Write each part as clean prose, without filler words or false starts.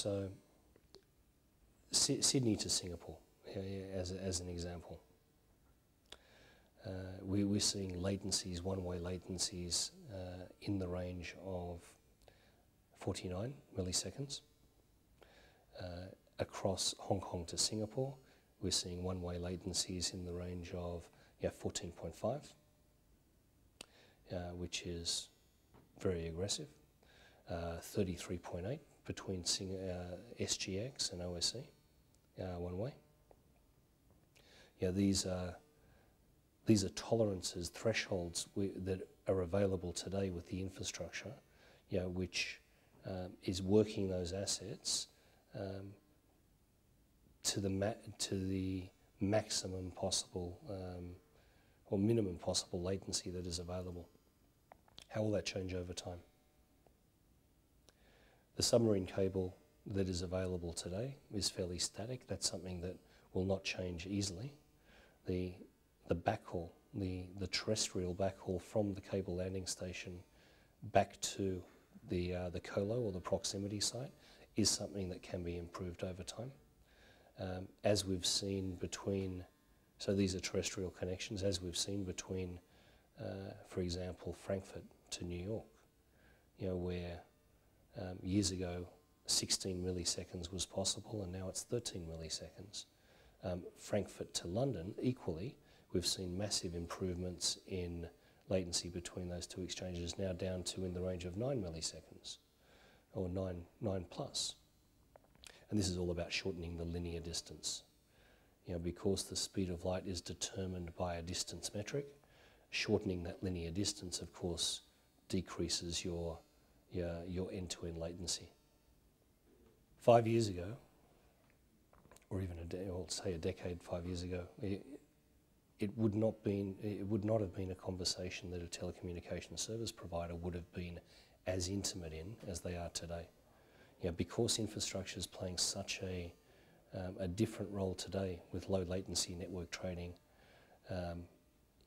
So Sydney to Singapore, as an example. We're seeing latencies, one-way latencies, in the range of 49 milliseconds. Across Hong Kong to Singapore, we're seeing one-way latencies in the range of 14.5, which is very aggressive. 33.8 between SGX and OSE, one-way. These are tolerances, thresholds that are available today with the infrastructure, which is working those assets to the maximum possible or minimum possible latency that is available. How will that change over time? The submarine cable that is available today is fairly static. That's something that will not change easily. The backhaul, the terrestrial backhaul from the cable landing station back to the colo or the proximity site is something that can be improved over time. As we've seen between, so these are terrestrial connections, as we've seen between, for example, Frankfurt to New York, where years ago 16 milliseconds was possible and now it's 13 milliseconds. Frankfurt to London, equally, we've seen massive improvements in latency between those two exchanges, now down to in the range of 9 milliseconds, or 9 plus. And this is all about shortening the linear distance. Because the speed of light is determined by a distance metric, shortening that linear distance, of course, decreases your end-to-end latency. 5 years ago, or even say a decade, 5 years ago, it would not have been a conversation that a telecommunications service provider would have been as intimate in as they are today. Because infrastructure is playing such a different role today with low latency network trading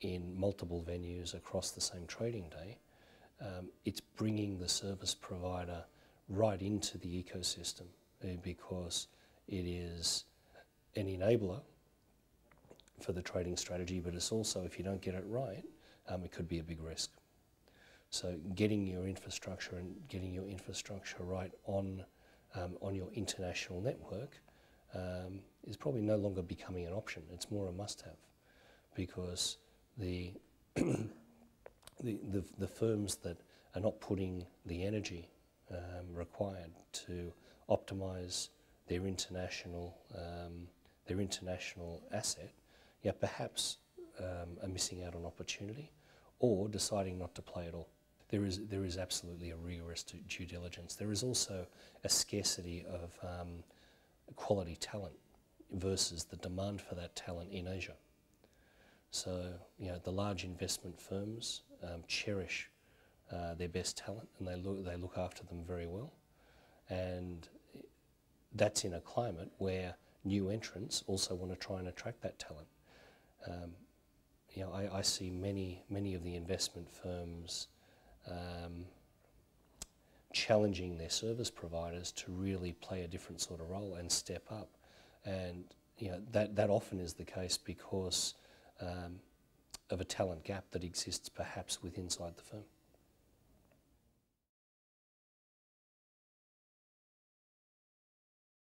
in multiple venues across the same trading day, it's bringing the service provider right into the ecosystem because it is an enabler for the trading strategy, but it's also, if you don't get it right, it could be a big risk. So getting your infrastructure right on your international network is probably no longer becoming an option. It's more a must-have, because the firms that are not putting the energy required to optimize their international asset, perhaps are missing out on opportunity, or deciding not to play at all. There is absolutely a rigorous due diligence. There is also a scarcity of quality talent versus the demand for that talent in Asia. So the large investment firms cherish their best talent, and they look after them very well, and that's in a climate where new entrants also want to try and attract that talent. I see many of the investment firms challenging their service providers to really play a different sort of role and step up, and that often is the case because of a talent gap that exists perhaps inside the firm.